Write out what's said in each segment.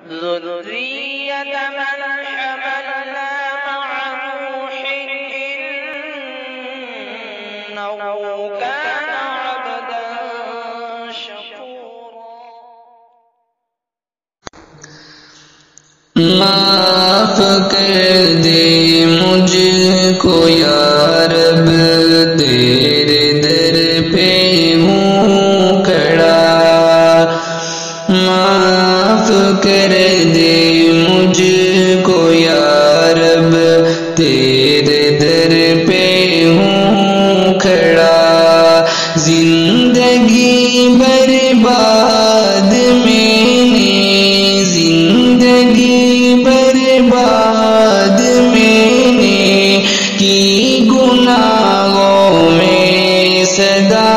ذرية من حملنا مع نوح إنه كان عبدا شكورا. معاف کر دے مجھ کو یا رب، تیرے در پہ ہوں کھڑا. معاف کر دے مجھ کو یا رب، تیرے در پہ ہوں کھڑا. زندگی برباد میں نے، زندگی برباد میں نے کی گناہوں میں صدا.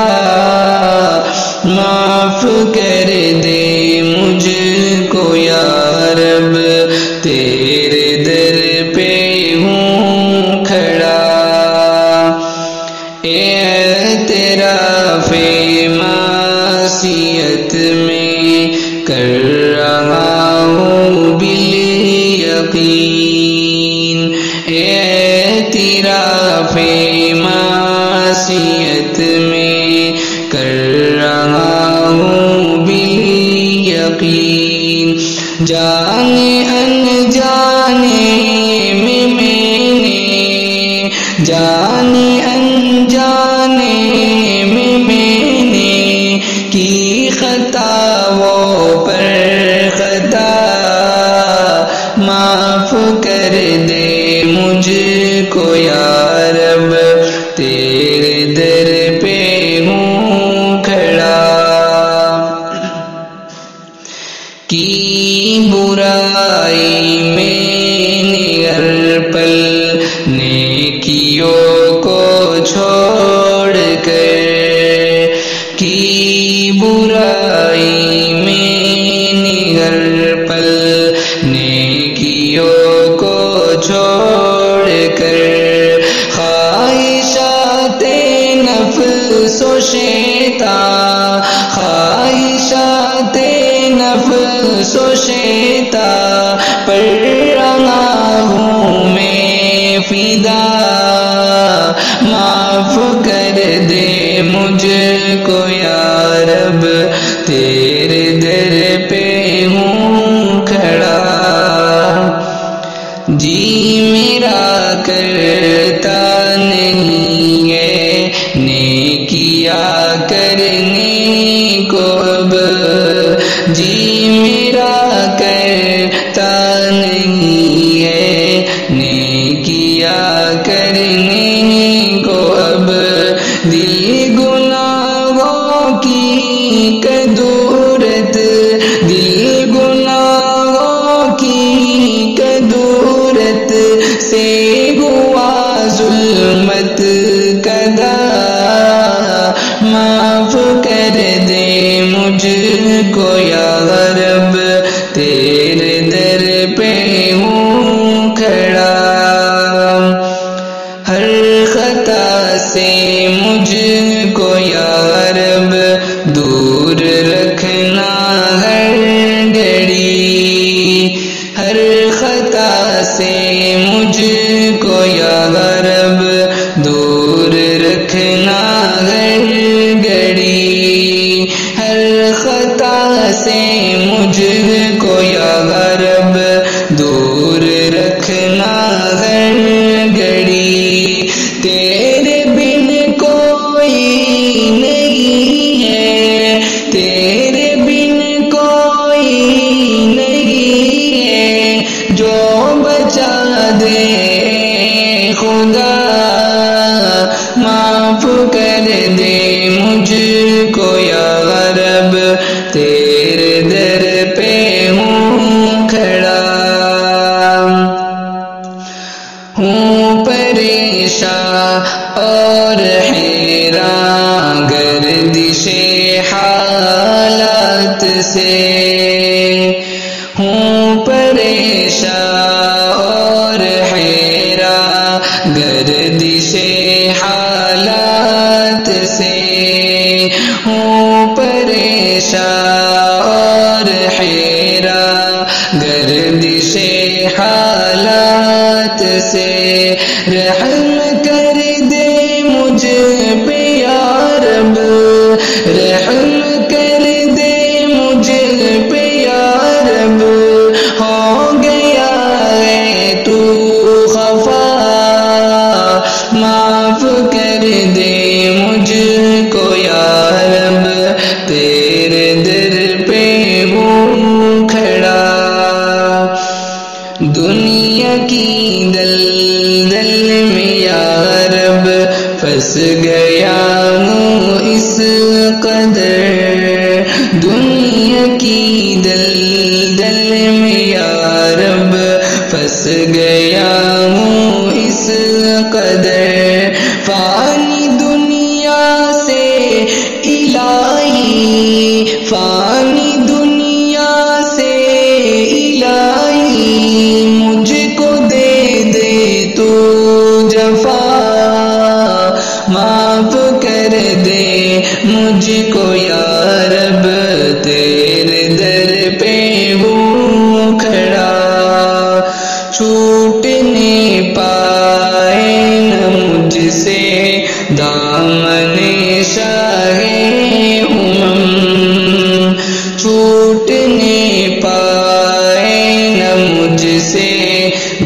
معاف کر دے مجھ کو یا رب، تیرے در پہ ہوں کھڑا. اعتراف معصیت میں کر رہا ہوں بالیقین. اعتراف معصیت میں کر رہا ہوں بالیقین. جانے انجانے میں نے، جانے انجانے میں نے کی خطاؤں پر خطا. معاف کر دے مجھ کو یا رب، تیرے در پہ ہوں کھڑا. کی برائی میں نے ہر پل نیکیوں کو چھوڑ کر، کی برائی میں نے ہر پل نیکیوں کو چھوڑ کر. خواہشات نفس و شیطان، خواہشات نفس و شیطان پر رہا ہوں میں فدا. معاف کر دے مجھ کو یا رب، تیرے در پہ ہوں کھڑا. جی میرا کرتا نہیں ہے نیکیاں کرنے کو اب، جی میرا کرتا نہیں ہے نیکیاں کرنے کو اب. دل گناہوں کی کدورت، دل گناہوں کی کدورت سے ہوا ظلمت کدا. معاف کر دے مجھ کو یا رب، تیرے در پہ ہوں کھڑا. ہر خطا سے مجھ کو یا رب دور رکھنا ہر گھڑی. ہر خطا سے مجھ کو یا رب دور رکھنا ہر گھڑی. ہر خطا سے مجھ کو یا رب دور رکھنا ہر گھڑی. تیرے بن کوئی نہیں ہے، تیرے بن کوئی نہیں ہے جو بچا دے خدا. معاف کر دے مجھ کو یا رب، تیرے در پہ ہوں کھڑا. ہوں پریشان اور حیران گردش حالات سے. ہوں پریشان اور حیران گردش حالات سے. ہوں پریشان اور حیران گردش حالات سے، رحم کر دے مجھ پہ یا رب، رحم کر دے مجھ پہ یا رب، ہو گیا ہے تو خفا، معاف کر دے مجھ کو یا رب، تیرے در پہ ہوں کھڑا۔ دنیا کی دلدل میں یا رب پھنس گیا ہوں اس قدر، دنیا کی دلدل میں یا رب پھنس گیا ہوں اس قدر، فانی دنیا سے الہی، فانی دنیا سے الہی، مجھ کو دے دے تو جفا، معاف کر دے مجھ کو یا رب، تیرے در پہ ہوں کھڑا۔ چھوٹنے پائے نہ مجھ سے دامن شاہ امم، چھوٹنے پائے نہ مجھ سے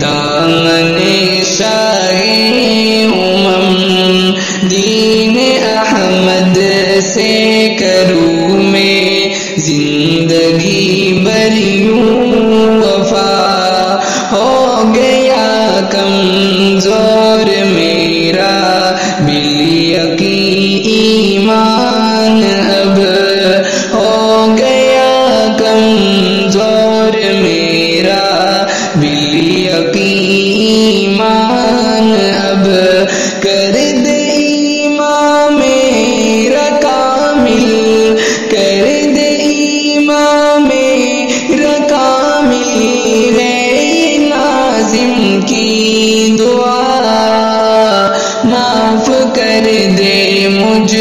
دامن شاہ امم، دین احمد سے کروں میں زندگی بھر یوں وفا، ہو گیا کمزور میرا بالیقین ایمان اب، ہو گیا کمزور میرا بالیقین ایمان اب، کر دے ایمان میرا کامل، کر دے ایمان میرا کامل، ہے ناظم کی دعا، معاف کر دے مجھ